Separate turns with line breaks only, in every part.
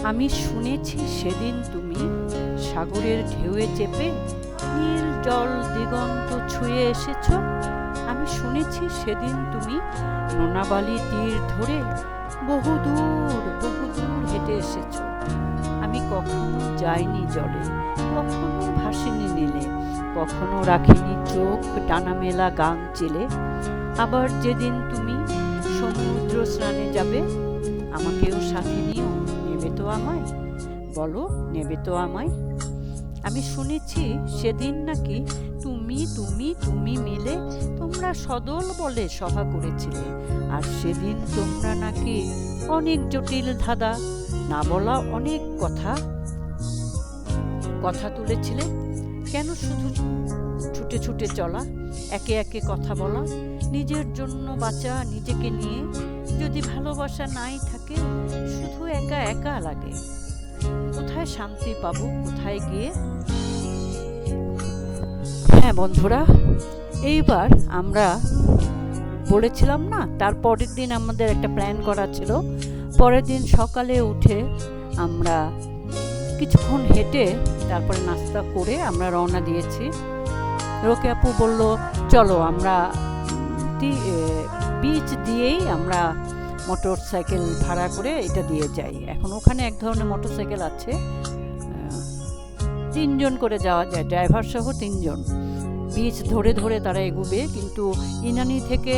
আমি শুনেছি সেদিন তুমি সাগরের ঢেউয়ে চেপে নীল জল দিগন্ত ছুঁয়ে এসেছ। আমি শুনেছি সেদিন তুমি নোনাবালি তীর ধরে বহুদূর হেঁটে এসেছ। আমি কখনো যাইনি জলে, কখনো ভাসিনি নীলে, কখনো রাখিনি চোখ ডানা মেলা গাং চেলে। আবার যেদিন তুমি সমুদ্র স্নানে যাবে, আমাকেও সাথে নিও, নেবে তো আমায়? বলো, নেবে তো আমায়? আমি শুনেছি সেদিন নাকি তুমি তুমি তুমি মিলে তোমরা সদল বলে সভা করেছিলে, আর সেদিন তোমরা নাকি অনেক জটিল ধাঁধা, না বলা অনেক কথা তুলেছিলে। কেন শুধু ছুটে ছুটে চলা, একে একে কথা বলা, নিজের জন্য বাঁচা, নিজেকে নিয়ে? যদি ভালোবাসা নাই থাকে, শুধু একা একা লাগে। কোথায় শান্তি পাবো, কোথায় গিয়ে? হ্যাঁ বন্ধুরা, এইবার আমরা বলেছিলাম না, তার পরের দিন আমাদের একটা প্ল্যান করা ছিল। পরের দিন সকালে উঠে আমরা কিছুক্ষণ হেঁটে তারপরে নাস্তা করে আমরা রওনা দিয়েছি। রোকে আপু বলল, চলো আমরা বিচ দিয়েই আমরা মোটর সাইকেল ভাড়া করে এটা দিয়ে যাই। এখন ওখানে এক ধরনের মোটর সাইকেল আছে, 3 জন করে যাওয়া যায়, ড্রাইভার সহ 3 জন। বিচ ধরে ধরে তারা এগোবে। কিন্তু ইনানি থেকে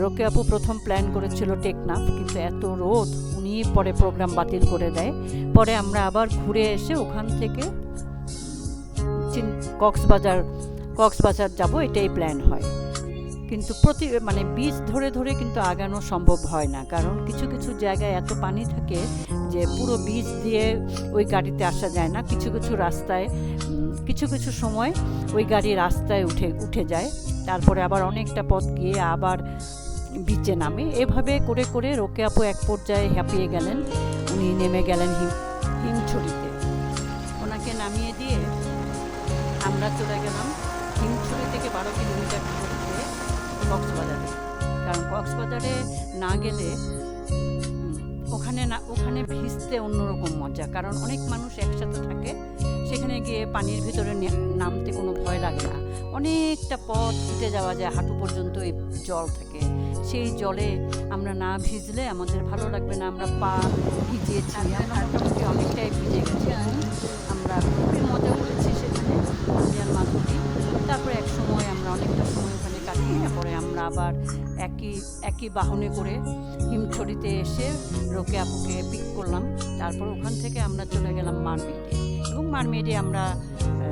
রোকে আপু প্রথম প্ল্যান করেছিল টেকনাফ, কিন্তু এত রোদ, উনি পরে প্রোগ্রাম বাতিল করে দেয়। পরে আমরা আবার ঘুরে এসে ওখান থেকে কক্সবাজার যাব, এটাই প্ল্যান হয়। কিন্তু বিচ ধরে ধরে কিন্তু আগানো সম্ভব হয় না, কারণ কিছু কিছু জায়গায় এত পানি থাকে যে পুরো বিচ দিয়ে ওই গাড়িতে আসা যায় না। কিছু কিছু রাস্তায় কিছু সময় ওই গাড়ি রাস্তায় উঠে যায়, তারপরে আবার অনেকটা পথ গিয়ে আবার বিচে নামে। এভাবে করে করে রোকে আপু এক পর্যায়ে হাঁপিয়ে গেলেন, উনি নেমে গেলেন হিমছড়িতে। ওনাকে নামিয়ে দিয়ে আমরা চলে গেলাম হিমছড়ি থেকে 12 কিলোমিটার দূরে কক্সবাজারে। কারণ কক্সবাজারে না গেলে ওখানে ভিজতে অন্যরকম মজা, কারণ অনেক মানুষ একসাথে থাকে। সেখানে গিয়ে পানির ভিতরে নামতে কোনো ভয় লাগে না। অনেকটা পথ হেঁটে যাওয়া যায়, হাঁটু পর্যন্ত এই জল থাকে। সেই জলে আমরা না ভিজলে আমাদের ভালো লাগবে না। আমরা পা ভিজিয়েছি, আমরা মোটামুটি অনেকটাই ভিজে গেছি। আমরা খুবই মজা করেছি সেখানে, মাধুরী। তারপরে এক সময় আমরা অনেকটা সময় ওখানে কাটিয়ে পরে আমরা আবার একই বাহনে করে হিমছড়িতে এসে রোকে আপুকে পিক করলাম। তারপর ওখান থেকে আমরা চলে গেলাম মারমেডে। এবং মারমেডে আমরা,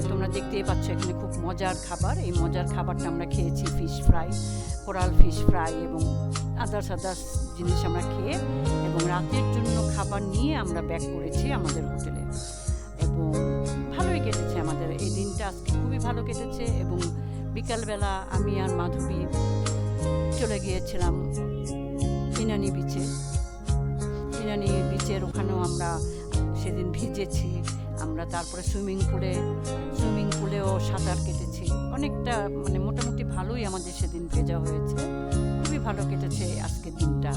তোমরা দেখতেই পাচ্ছ এখানে খুব মজার খাবার। এই মজার খাবারটা আমরা খেয়েছি, fish fry, coral fish fry এবং আদার্স জিনিস আমরা খেয়ে, এবং রাতের জন্য খাবার নিয়ে আমরা ব্যাক করেছি আমাদের হোটেলে। এবং ভালোই কেটেছে আমাদের এই দিনটা, আজকে খুবই ভালো কেটেছে। এবং বিকালবেলা আমি আর মাধবী চলে গিয়েছিলাম ইনানি বিচের ওখানেও আমরা সেদিন ভিজেছি। আমরা তারপরে সুইমিং পুলেও সাঁতার কেটেছি। অনেকটা মোটামুটি ভালোই আমাদের সেদিন ভেজা হয়েছে, খুবই ভালো কেটেছে আজকের দিনটা।